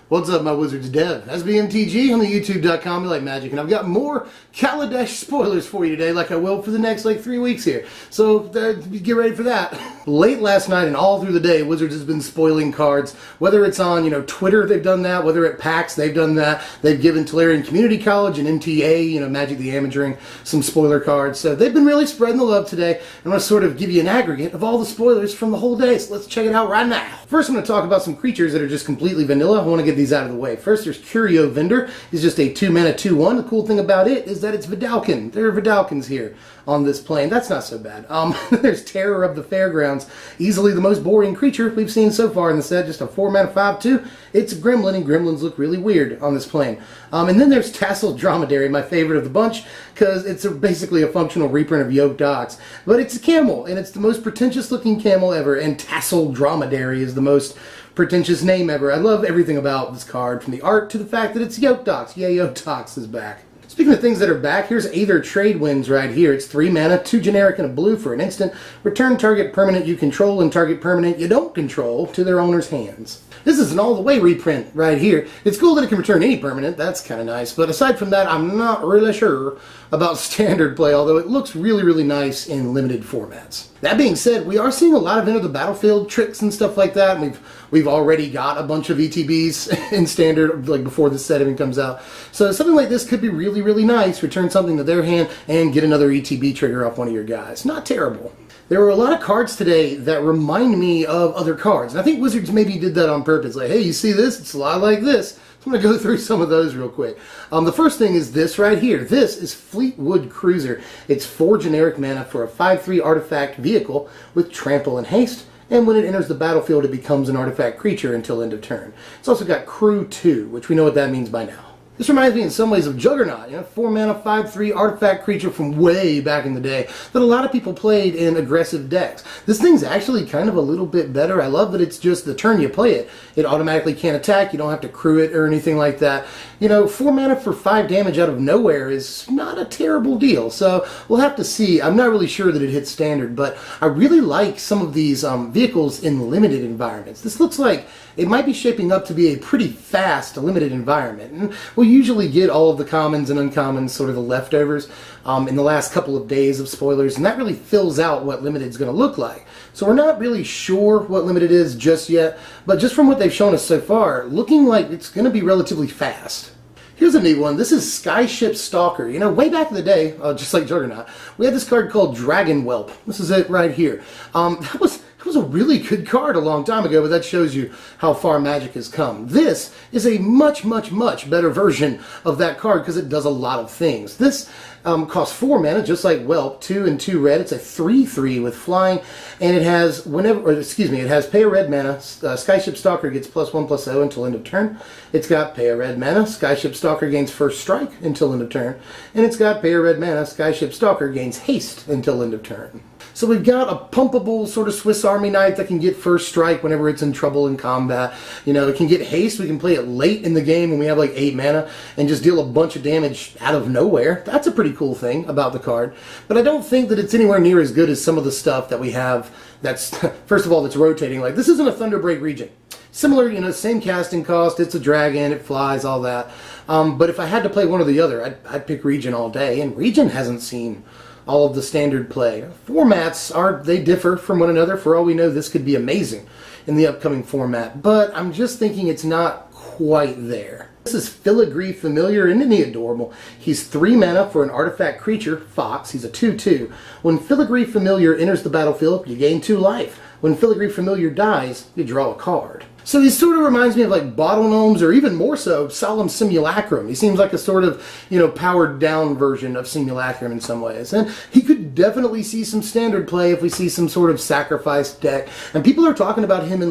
What's up, my Wizards Dev? That's mtg on the youtube.com. You like magic, and I've got more Kaladesh spoilers for you today, like I will for the next 3 weeks here. So get ready for that. Late last night and all through the day, Wizards has been spoiling cards. Whether it's on Twitter, they've done that. Whether at PAX, they've done that. They've given Tolarian Community College and MTA, Magic the Amateuring, some spoiler cards. So they've been really spreading the love today. I'm going to sort of give you an aggregate of all the spoilers from the whole day. So let's check it out right now. First, I'm going to talk about some creatures that are just completely vanilla. I want to get these out of the way. First, there's Curio Vendor. He's just a 2-mana 2/1. The cool thing about it is that it's Vidalcan. There are Vidalcans here on this plane. That's not so bad. There's Terror of the Fairgrounds. Easily the most boring creature we've seen so far in the set. Just a 4-mana 5/2. It's a Gremlin, and Gremlins look really weird on this plane. And then there's Tasseled Dromedary, my favorite of the bunch, because it's basically a functional reprint of Yoked Ox. But it's a camel, and it's the most pretentious looking camel ever, and Tasseled Dromedary is the most pretentious name ever. I love everything about this card, from the art to the fact that it's Yoked Ox. Yay, Yoked Ox is back. Speaking of things that are back, here's Aire Trade Winds right here. It's 3 mana, 2 generic, and a blue for an instant. Return target permanent you control and target permanent you don't control to their owner's hands. This is an all-the-way reprint right here. It's cool that it can return any permanent. That's kind of nice. But aside from that, I'm not really sure about standard play, although it looks really, really nice in limited formats. That being said, we are seeing a lot of enter the battlefield tricks and stuff like that. And we've already got a bunch of ETBs in standard, before this set even comes out. So something like this could be really, really nice. Return something to their hand and get another ETB trigger off one of your guys. Not terrible. There were a lot of cards today that remind me of other cards. And I think Wizards maybe did that on purpose. Like, hey, you see this? It's a lot like this. So I'm going to go through some of those real quick. The first thing is this right here. This is Fleetwood Cruiser. It's 4 generic mana for a 5/3 artifact vehicle with trample and haste. And when it enters the battlefield, it becomes an artifact creature until end of turn. It's also got Crew 2, which we know what that means by now. This reminds me in some ways of Juggernaut, 4 mana, 5/3 artifact creature from way back in the day that a lot of people played in aggressive decks. This thing's actually kind of a little bit better. I love that it's just the turn you play it. It automatically can't attack. You don't have to crew it or anything like that. 4 mana for 5 damage out of nowhere is not a terrible deal. So we'll have to see. I'm not really sure that it hits standard, but I really like some of these vehicles in limited environments. This looks like it might be shaping up to be a pretty fast limited environment. And we'll usually get all of the commons and uncommons, sort of the leftovers, in the last couple of days of spoilers, and that really fills out what limited is going to look like. So we're not really sure what limited is just yet, but just from what they've shown us so far, looking like it's going to be relatively fast. Here's a neat one. This is Skyship Stalker. Way back in the day, just like Juggernaut, we had this card called Dragon Whelp. This is it right here. That was a really good card a long time ago, but that shows you how far Magic has come. This is a much, much, much better version of that card because it does a lot of things. This costs 4 mana, just like Whelp, 2 and 2 red. It's a 3/3 with flying, and it has it has pay a red mana. Skyship Stalker gets +1/+0 until end of turn. It's got pay a red mana. Skyship Stalker gains first strike until end of turn, and it's got pay a red mana. Skyship Stalker gains haste until end of turn. So we've got a pumpable sort of Swiss Army knife that can get first strike whenever it's in trouble in combat. It can get haste. We can play it late in the game when we have 8 mana and just deal a bunch of damage out of nowhere. That's a pretty cool thing about the card. But I don't think that it's anywhere near as good as some of the stuff that we have that's, first of all, that's rotating. Like, this isn't a Thunderbreak Regent. Similar, same casting cost. It's a dragon. It flies, all that. But if I had to play one or the other, I'd pick Regent all day. And Regent hasn't seen all of the standard play. Formats they differ from one another. For all we know, this could be amazing in the upcoming format, but I'm just thinking it's not quite there. This is Filigree Familiar, and isn't he adorable? He's 3 mana for an artifact creature, Fox. He's a 2/2. When Filigree Familiar enters the battlefield, you gain 2 life. When Filigree Familiar dies, you draw a card. So he sort of reminds me of Bottle Gnomes, or even more so, Solemn Simulacrum. He seems like a sort of, powered down version of Simulacrum in some ways. And he could definitely see some standard play if we see some sort of sacrifice deck. And people are talking about him in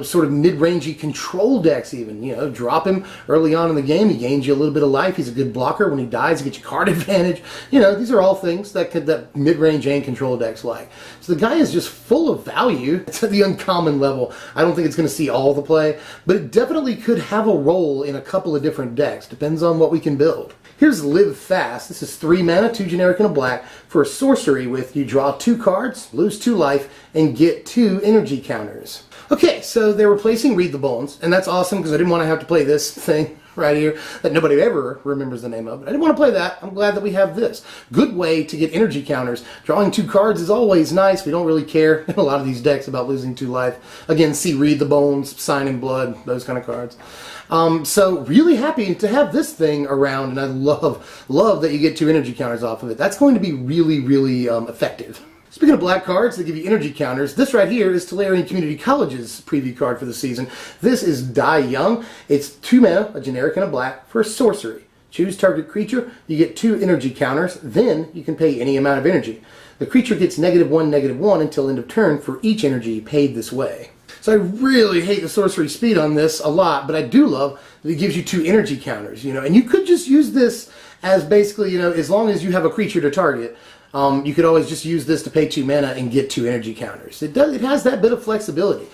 sort of mid-rangey control decks even. Drop him early on in the game, he gains you a little bit of life. He's a good blocker. When he dies, he gets you card advantage. These are all things that mid-range and control decks like. So the guy is just full of value. It's at the uncommon level. I don't think it's going to see all the play, but it definitely could have a role in a couple of different decks. Depends on what we can build. Here's Live Fast. This is 3 mana, 2 generic and a black for a sorcery with you draw 2 cards, lose 2 life, and get 2 energy counters. Okay, so they're replacing Read the Bones, and that's awesome because I didn't want to have to play this thing right here that nobody ever remembers the name of. But I didn't want to play that. I'm glad that we have this. Good way to get energy counters. Drawing 2 cards is always nice. We don't really care in a lot of these decks about losing 2 life. Again, see Read the Bones, Sign in Blood, those kind of cards. So really happy to have this thing around, and I love that you get 2 energy counters off of it. That's going to be really effective. Speaking of black cards that give you energy counters, this right here is Tulare Community College's preview card for the season. This is Die Young. It's 2 mana, a generic and a black, for a sorcery. Choose target creature, you get 2 energy counters, then you can pay any amount of energy. The creature gets -1/-1 until end of turn for each energy paid this way. So I really hate the sorcery speed on this a lot, but I do love that it gives you 2 energy counters, and you could just use this as basically, as long as you have a creature to target, you could always just use this to pay 2 mana and get 2 energy counters. It has that bit of flexibility.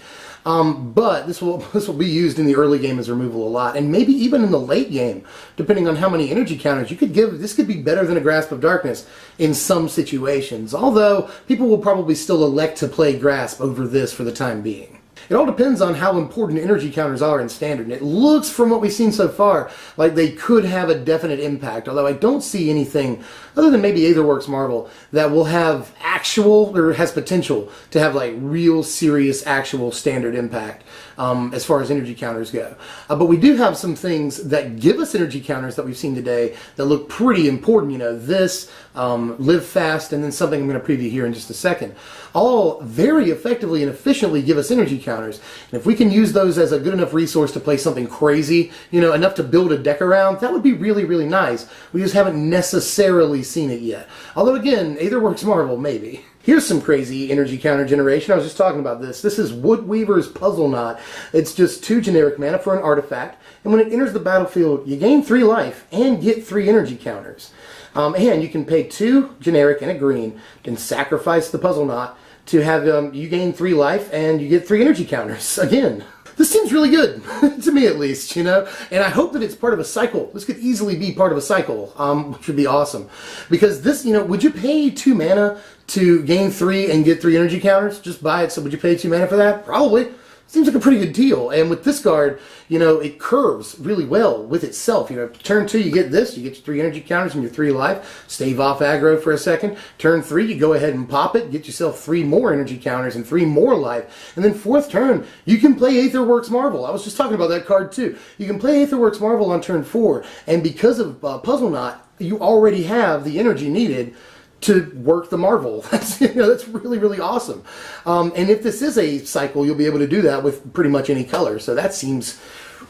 But this will be used in the early game as removal a lot, and maybe even in the late game, depending on how many energy counters you could give. This could be better than a Grasp of Darkness in some situations, although people will probably still elect to play Grasp over this for the time being. It all depends on how important energy counters are in Standard, and it looks, from what we've seen so far, like they could have a definite impact, although I don't see anything, other than maybe Aetherworks Marvel, that will have actual, or has potential to have like real serious actual Standard impact as far as energy counters go. But we do have some things that give us energy counters that we've seen today that look pretty important. This, Live Fast, and then something I'm going to preview here in just a second. All very effectively and efficiently give us energy counters. And if we can use those as a good enough resource to play something crazy, enough to build a deck around, that would be really nice. We just haven't necessarily seen it yet. Although again, Aetherworks Marvel, maybe. Here's some crazy energy counter generation. I was just talking about this. This is Woodweaver's Puzzle Knot. It's just 2 generic mana for an artifact, and when it enters the battlefield, you gain 3 life and get 3 energy counters. And you can pay 2 generic and a green, and sacrifice the Puzzle Knot to have you gain 3 life and you get 3 energy counters. Again, this seems really good, to me at least, and I hope that it's part of a cycle. This could easily be part of a cycle, which would be awesome. Because this, would you pay 2 mana to gain 3 and get 3 energy counters? Just buy it, so would you pay 2 mana for that? Probably. Seems like a pretty good deal. And with this card, it curves really well with itself. Turn 2, you get this. You get your 3 energy counters and your 3 life. Stave off aggro for a second. Turn 3, you go ahead and pop it. Get yourself 3 more energy counters and 3 more life. And then 4th turn, you can play Aetherworks Marvel. I was just talking about that card too. You can play Aetherworks Marvel on turn 4. And because of Puzzle Knot, you already have the energy needed to work the Marvel. That's really awesome. And if this is a cycle, you'll be able to do that with pretty much any color. So that seems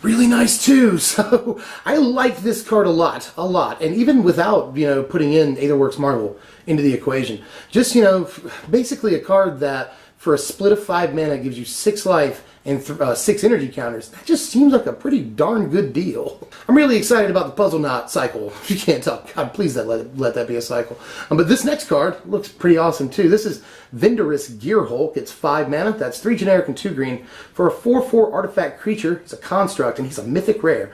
really nice too. So I like this card a lot. And even without, putting in Aetherworks Marvel into the equation. Just, basically a card that for a split of 5 mana gives you 6 life and 6 energy counters. That just seems like a pretty darn good deal. I'm really excited about the Puzzle Knot cycle. If you can't tell, God, please let that be a cycle. But this next card looks pretty awesome too. This is Vendorous Gearhulk. It's 5 mana. That's 3 generic and 2 green for a 4/4 artifact creature. He's a construct and he's a mythic rare.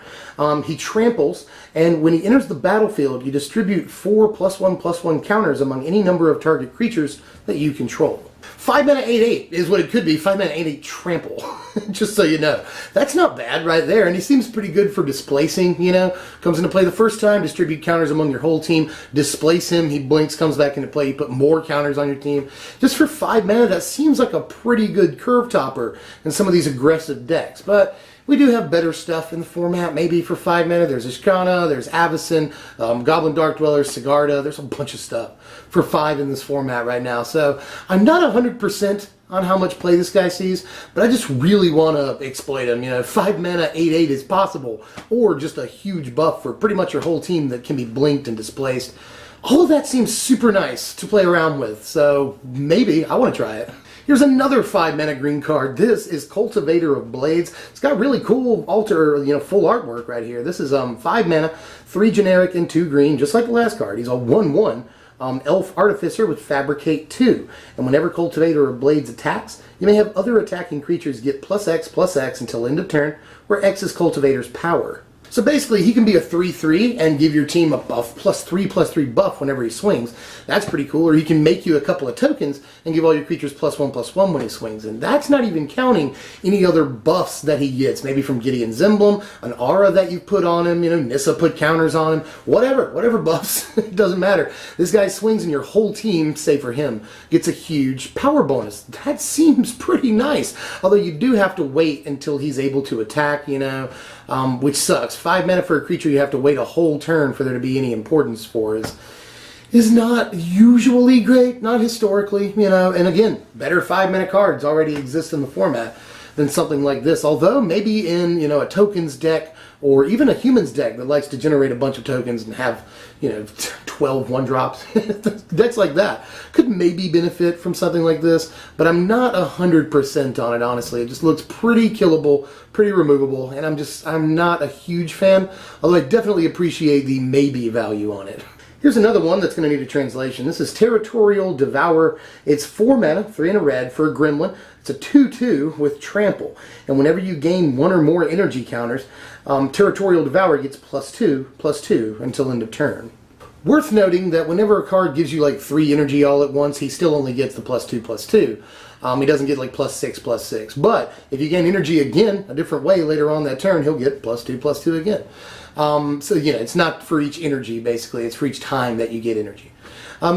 He tramples, and when he enters the battlefield, you distribute 4 +1/+1 counters among any number of target creatures that you control. 5 mana 8/8 is what it could be. 5 mana 8/8 trample. Just so you know. That's not bad right there. And he seems pretty good for displacing, Comes into play the first time, distribute counters among your whole team, displace him, he blinks, comes back into play, you put more counters on your team. Just for 5 mana, that seems like a pretty good curve topper in some of these aggressive decks. But we do have better stuff in the format, maybe for 5 mana. There's Ishkana, there's Avacyn, Goblin Dark Dweller, Sigarda. There's a bunch of stuff for 5 in this format right now. So I'm not 100% on how much play this guy sees, but I just really want to exploit him. 5 mana 8/8 is possible, or just a huge buff for pretty much your whole team that can be blinked and displaced. All of that seems super nice to play around with, so maybe I want to try it. Here's another 5 mana green card. This is Cultivator of Blades. It's got really cool full artwork right here. This is 5 mana, 3 generic and 2 green, just like the last card. He's a 1/1 Elf Artificer with Fabricate 2. And whenever Cultivator of Blades attacks, you may have other attacking creatures get +X/+X until end of turn, where X is Cultivator's power. So basically, he can be a 3/3 and give your team a buff, +3/+3 buff whenever he swings. That's pretty cool. Or he can make you a couple of tokens and give all your creatures +1/+1 when he swings. And that's not even counting any other buffs that he gets. Maybe from Gideon's Emblem, an aura that you put on him, you know, Nissa put counters on him, whatever buffs, it doesn't matter. This guy swings and your whole team, save for him, gets a huge power bonus. That seems pretty nice. Although you do have to wait until he's able to attack, you know, which sucks. 5 mana for a creature you have to wait a whole turn for there to be any importance for is not usually great, not historically, you know. And again, better 5 mana cards already exist in the format than something like this. Although maybe in, you know, a tokens deck or even a humans deck that likes to generate a bunch of tokens and have, you know, 12 1-drops, decks like that could maybe benefit from something like this, but I'm not 100% on it, honestly. It just looks pretty killable, pretty removable, and I'm not a huge fan, although I definitely appreciate the maybe value on it. Here's another one that's going to need a translation. This is Territorial Devourer. It's 4 mana, 3 and a red for a gremlin. It's a 2/2 with trample. And whenever you gain 1 or more energy counters, Territorial Devourer gets +2/+2 until end of turn. Worth noting that whenever a card gives you like 3 energy all at once, he still only gets the +2/+2. He doesn't get like +6/+6. But if you gain energy again, a different way later on that turn, he'll get +2/+2 again. So, you know, it's not for each energy, basically. It's for each time that you get energy.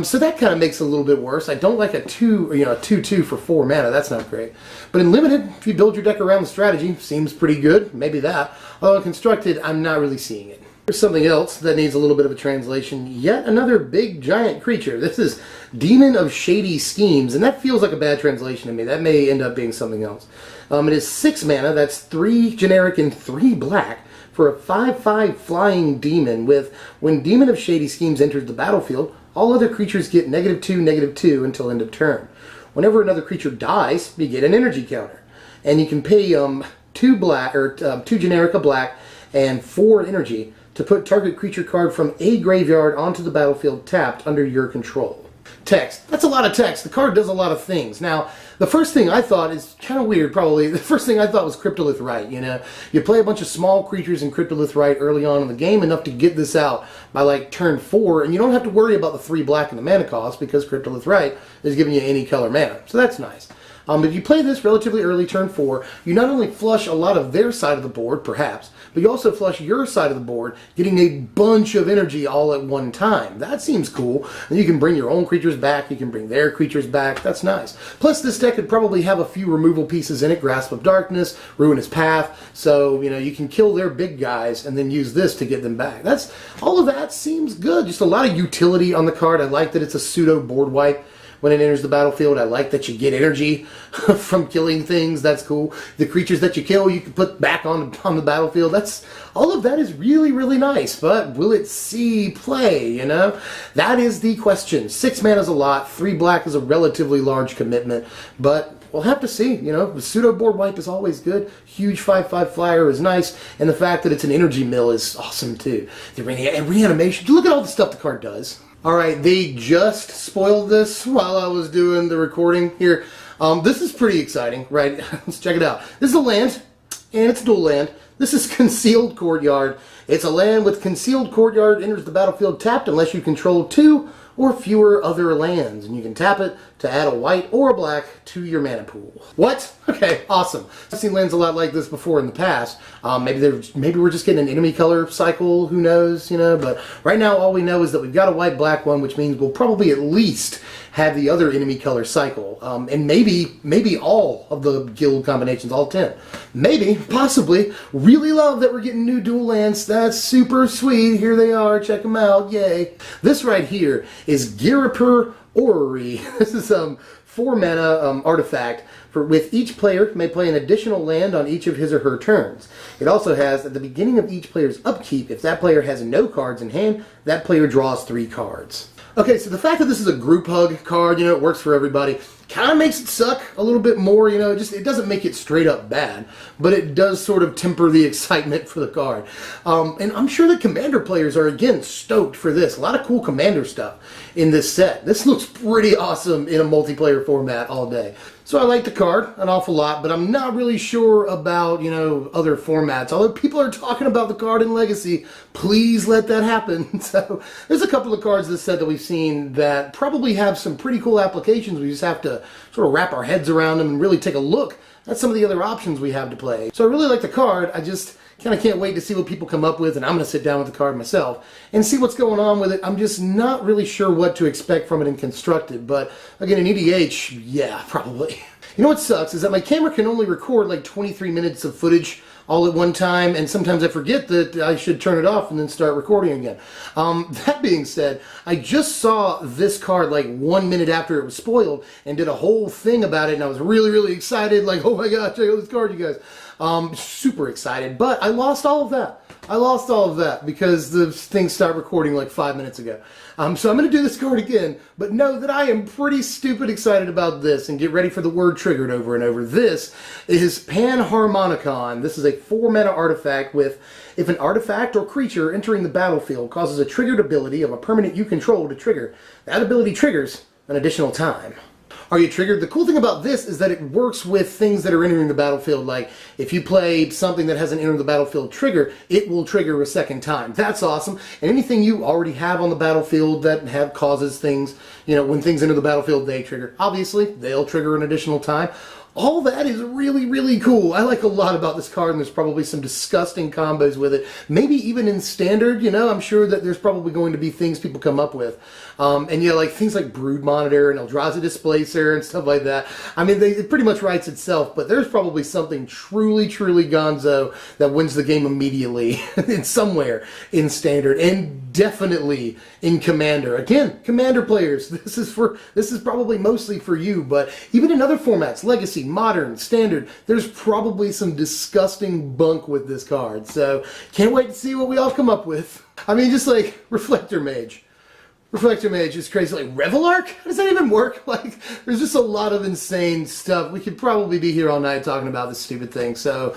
So that kind of makes it a little bit worse. I don't like a 2/2 for 4 mana. That's not great. But in Limited, if you build your deck around the strategy, seems pretty good. Maybe that. Although in Constructed, I'm not really seeing it. Here's something else that needs a little bit of a translation. Yet another big giant creature. This is Demon of Shady Schemes, and that feels like a bad translation to me. That may end up being something else. It is 6 mana. That's 3 generic and 3 black. For a 5/5 flying demon with, when Demon of Shady Schemes enters the battlefield, all other creatures get -2/-2 until end of turn. Whenever another creature dies, you get an energy counter. And you can pay 2 black, or 2 generic, a black, and 4 energy to put target creature card from a graveyard onto the battlefield tapped under your control. Text. That's a lot of text. The card does a lot of things. Now, the first thing I thought is kind of weird, probably. The first thing I thought was Cryptolith Rite, you know. You play a bunch of small creatures in Cryptolith Rite early on in the game, enough to get this out by like turn 4, and you don't have to worry about the 3 black and the mana cost because Cryptolith Rite is giving you any color mana. So that's nice. If you play this relatively early, turn 4, you not only flush a lot of their side of the board, perhaps, but you also flush your side of the board, getting a bunch of energy all at one time. That seems cool. And you can bring your own creatures back, you can bring their creatures back. That's nice. Plus, this deck could probably have a few removal pieces in it. Grasp of Darkness, Ruinous Path, so, you know, you can kill their big guys and then use this to get them back. All of that seems good. Just a lot of utility on the card. I like that it's a pseudo board wipe. When it enters the battlefield, I like that you get energy from killing things. That's cool. The creatures that you kill, you can put back on the battlefield. All of that is really, really nice. But will it see play, you know? That is the question. 6 mana is a lot. 3 black is a relatively large commitment. But we'll have to see, you know. The pseudo board wipe is always good. Huge 5/5 flyer is nice. And the fact that it's an energy mill is awesome, too. The reanimation. Look at all the stuff the card does. Alright, they just spoiled this while I was doing the recording here. This is pretty exciting, right? Let's check it out. This is a land, and it's dual land. This is Concealed Courtyard. It's a land with Concealed Courtyard, enters the battlefield tapped unless you control 2 or fewer other lands. And you can tap it to add a white or a black to your mana pool. What? Okay, awesome. I've seen lands a lot like this before in the past. Maybe we're just getting an enemy color cycle, who knows, you know, but right now all we know is that we've got a white-black one, which means we'll probably at least have the other enemy color cycle. And maybe all of the guild combinations, all 10. Maybe, possibly. Really love that we're getting new dual lands. That's super sweet. Here they are. Check them out. Yay. This right here is Girapur Orrery. This is 4 mana artifact. With each player may play an additional land on each of his or her turns. It also has, at the beginning of each player's upkeep, if that player has no cards in hand, that player draws 3 cards. Okay, so the fact that this is a group hug card, you know, it works for everybody. kind of makes it suck a little bit more, you know, it doesn't make it straight up bad, but it does sort of temper the excitement for the card. And I'm sure the Commander players are, again, stoked for this. A lot of cool Commander stuff in this set. This looks pretty awesome in a multiplayer format all day. So I like the card an awful lot, but I'm not really sure about, you know, other formats. Although people are talking about the card in Legacy, please let that happen. So there's a couple of cards this set that we've seen that probably have some pretty cool applications. We just have to sort of wrap our heads around them and really take a look at some of the other options we have to play. So I really like the card. I just kind of can't wait to see what people come up with, and I'm going to sit down with the card myself and see what's going on with it. I'm just not really sure what to expect from it in Constructed, but again, in EDH, yeah, probably. You know what sucks is that my camera can only record like 23 minutes of footage all at one time, and sometimes I forget that I should turn it off and then start recording again. That being said, I just saw this card like 1 minute after it was spoiled and did a whole thing about it, and I was really, really excited, like, oh my god, check out this card, you guys. Super excited, but I lost all of that. I lost all of that because the thing stopped recording like 5 minutes ago. So I'm going to do this card again, but know that I am pretty stupid excited about this, and get ready for the word triggered over and over. This is Panharmonicon. This is a 4-mana artifact with, if an artifact or creature entering the battlefield causes a triggered ability of a permanent you control to trigger, that ability triggers an additional time. Are you triggered? The cool thing about this is that it works with things that are entering the battlefield. Like, if you play something that has an enter the battlefield trigger, it will trigger a second time. That's awesome. And anything you already have on the battlefield that causes things, you know, when things enter the battlefield, they trigger. Obviously, they'll trigger an additional time. All that is really, really cool. I like a lot about this card, and there's probably some disgusting combos with it. Maybe even in Standard, you know, I'm sure that there's probably going to be things people come up with. And yeah, like things like Brood Monitor and Eldrazi Displacer and stuff like that. I mean, it pretty much writes itself, but there's probably something truly, truly gonzo that wins the game immediately in somewhere in Standard, and definitely in Commander. Again, Commander players, this is probably mostly for you, but even in other formats, Legacy, Modern, Standard, there's probably some disgusting bunk with this card. So can't wait to see what we all come up with. I mean, just like Reflector Mage. Reflector Mage is crazy. Like, Revelark? How does that even work? Like, there's just a lot of insane stuff. We could probably be here all night talking about this stupid thing. So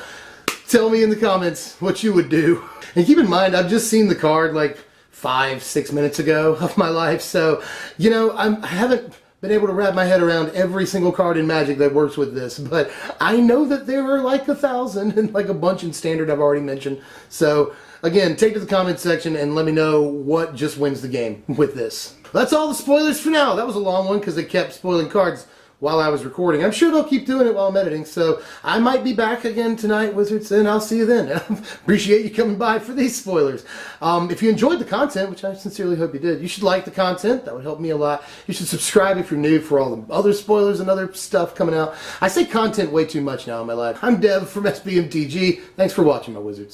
tell me in the comments what you would do. And keep in mind, I've just seen the card like 5-6 minutes ago of my life. So, you know, I haven't been able to wrap my head around every single card in Magic that works with this, but I know that there are like 1,000 and like a bunch in Standard I've already mentioned. So again, take to the comment section and let me know what just wins the game with this. That's all the spoilers for now. That was a long one because they kept spoiling cards while I was recording. I'm sure they'll keep doing it while I'm editing, so I might be back again tonight, Wizards, and I'll see you then. Appreciate you coming by for these spoilers. If you enjoyed the content, which I sincerely hope you did, you should like the content. That would help me a lot. You should subscribe if you're new for all the other spoilers and other stuff coming out. I say content way too much now in my life. I'm Dev from SBMTG. Thanks for watching, my Wizards.